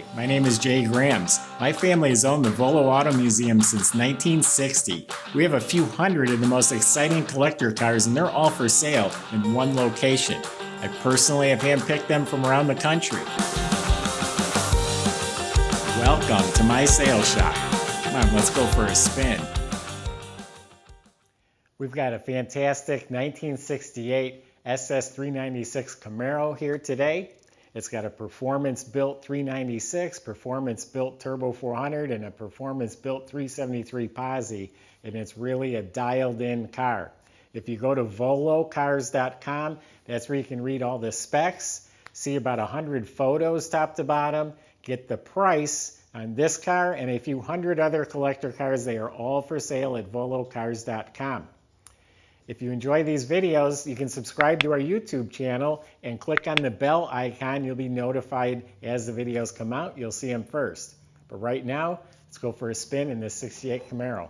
Hi, my name is Jay Grams. My family has owned the Volo Auto Museum since 1960. We have a few hundred of the most exciting collector cars, and they're all for sale in one location. I personally have handpicked them from around the country. Welcome to my sales shop. Come on, let's go for a spin. We've got a fantastic 1968 SS396 Camaro here today. It's got a performance-built 396, performance-built Turbo 400, and a performance-built 373 Posi, and it's really a dialed-in car. If you go to volocars.com, that's where you can read all the specs, see about 100 photos top to bottom, get the price on this car and a few hundred other collector cars. They are all for sale at volocars.com. If you enjoy these videos, you can subscribe to our YouTube channel and click on the bell icon. You'll be notified as the videos come out. You'll see them first. But right now, let's go for a spin in this 68 Camaro. All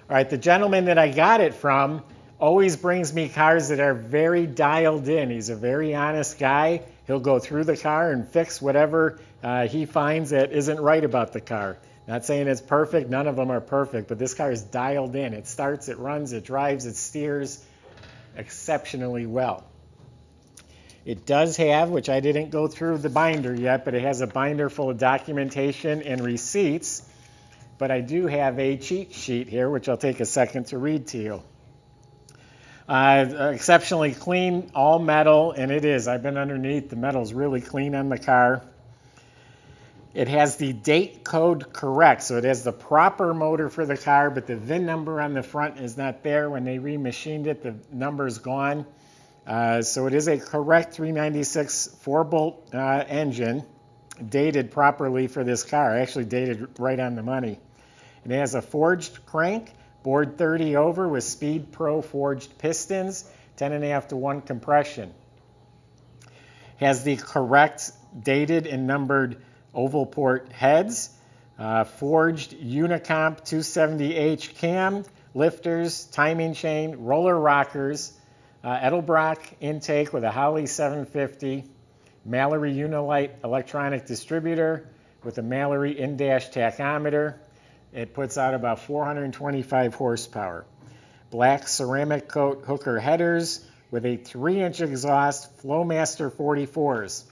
right, the gentleman that I got it from always brings me cars that are very dialed in. He's a very honest guy. He'll go through the car and fix whatever he finds that isn't right about the car. Not saying it's perfect, none of them are perfect, but this car is dialed in. It starts, it runs, it drives, it steers exceptionally well. It does have, which I didn't go through the binder yet, but it has a binder full of documentation and receipts. But I do have a cheat sheet here, which I'll take a second to read to you. Exceptionally clean, all metal, and it is. I've been underneath. The metal's really clean on the car. It has the date code correct, so it has the proper motor for the car, but the VIN number on the front is not there. When they remachined it, the number's gone. So it is a correct 396 4-bolt engine, dated properly for this car, actually dated right on the money. It has a forged crank, bored 30 over with Speed Pro forged pistons, 10.5 to 1 compression. Has the correct dated and numbered oval port heads, forged Unicomp 270H cam, lifters, timing chain, roller rockers, Edelbrock intake with a Holley 750, Mallory Unilite electronic distributor with a Mallory in-dash tachometer. It puts out about 425 horsepower. Black ceramic coat hooker headers with a 3-inch exhaust, Flowmaster 44s.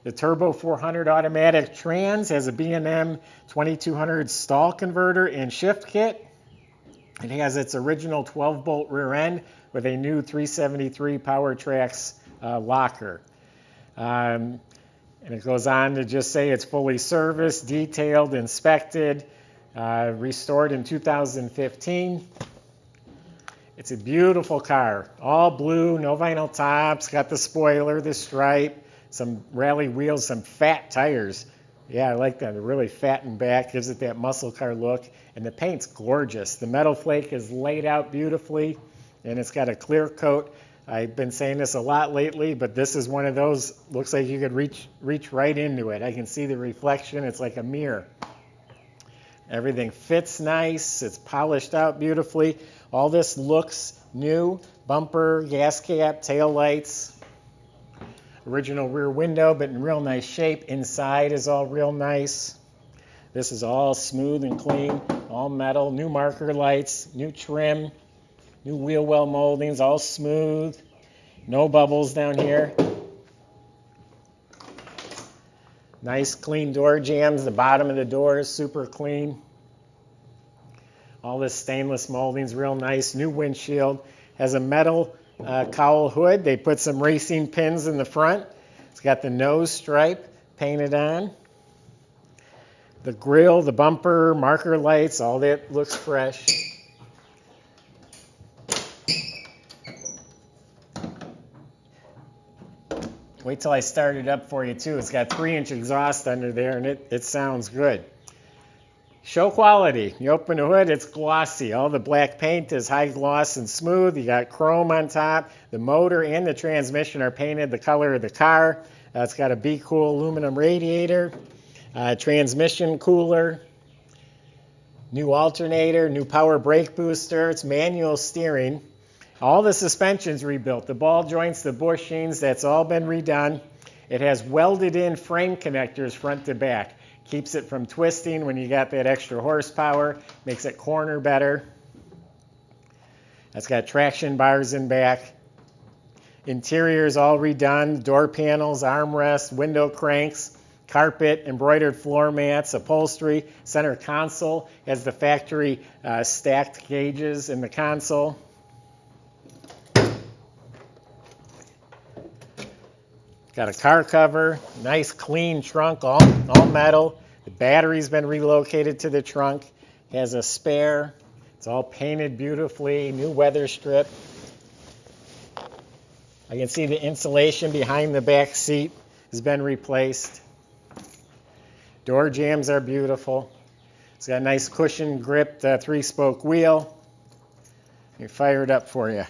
The Turbo 400 automatic trans has a B&M 2200 stall converter and shift kit. It has its original 12-bolt rear end with a new 373 Powertrax locker. And it goes on to just say it's fully serviced, detailed, inspected, restored in 2015. It's a beautiful car, all blue, no vinyl tops, got the spoiler, the stripe, some rally wheels, some fat tires. Yeah, I like that. They're really fat in back, gives it that muscle car look. And the paint's gorgeous. The metal flake is laid out beautifully, and it's got a clear coat. I've been saying this a lot lately, but this is one of those, looks like you could reach right into it. I can see the reflection. It's like a mirror. Everything fits nice. It's polished out beautifully. All this looks new. Bumper, gas cap, tail lights. Original rear window, but in real nice shape. Inside is all real nice. This is all smooth and clean, all metal, new marker lights, new trim, new wheel well moldings, all smooth. No bubbles down here. Nice clean door jambs. The bottom of the door is super clean. All this stainless moldings, real nice. New windshield. Has a metal cowl hood. They put some racing pins in the front. It's got the nose stripe painted on. The grille, the bumper, marker lights, all that looks fresh. Wait till I start it up for you too. It's got 3-inch exhaust under there, and it sounds good. Show quality. You open the hood, it's glossy. All the black paint is high gloss and smooth. You got chrome on top. The motor and the transmission are painted the color of the car. It's got a Be Cool aluminum radiator, transmission cooler, new alternator, new power brake booster. It's manual steering. All the suspension's rebuilt. The ball joints, the bushings, that's all been redone. It has welded in frame connectors front to back. Keeps it from twisting when you got that extra horsepower. Makes it corner better. It's got traction bars in back. Interior is all redone. Door panels, armrests, window cranks, carpet, embroidered floor mats, upholstery. Center console has the factory stacked gauges in the console. Got a car cover, nice clean trunk, all metal. The battery's been relocated to the trunk. Has a spare. It's all painted beautifully, new weather strip. I can see the insulation behind the back seat has been replaced. Door jambs are beautiful. It's got a nice cushion gripped 3-spoke wheel. Let me fire it up for you.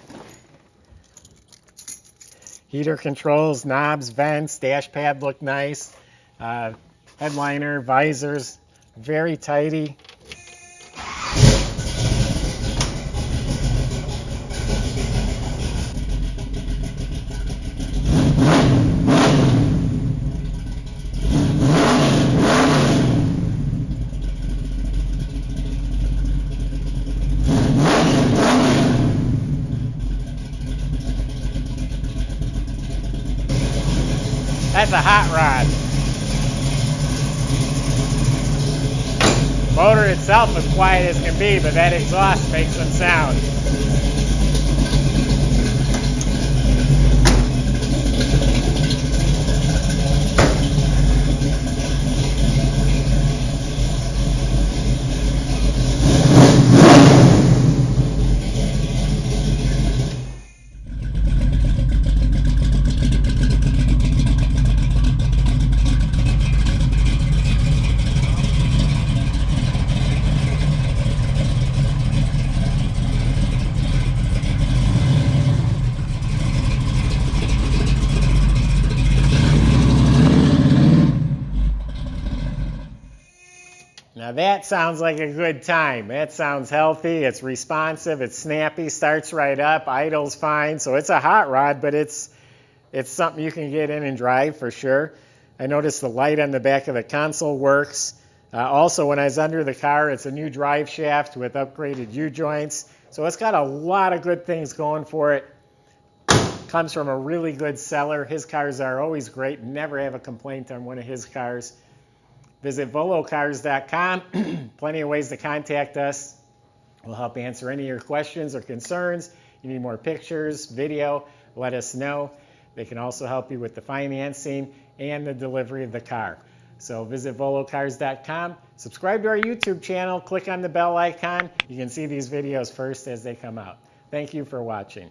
Heater controls, knobs, vents, dash pad look nice. Headliner, visors, very tidy. That's a hot rod. Motor itself is quiet as can be, but that exhaust makes some sound. Now that sounds like a good time. That sounds healthy, it's responsive, it's snappy, starts right up, idles fine. So it's a hot rod, but it's something you can get in and drive for sure. I noticed the light on the back of the console works. Also, when I was under the car, it's a new drive shaft with upgraded U-joints. So it's got a lot of good things going for it. Comes from a really good seller. His cars are always great. Never have a complaint on one of his cars. Visit volocars.com. Plenty of ways to contact us. We'll help answer any of your questions or concerns. You need more pictures, video, let us know. They can also help you with the financing and the delivery of the car. So visit volocars.com. Subscribe to our YouTube channel. Click on the bell icon. You can see these videos first as they come out. Thank you for watching.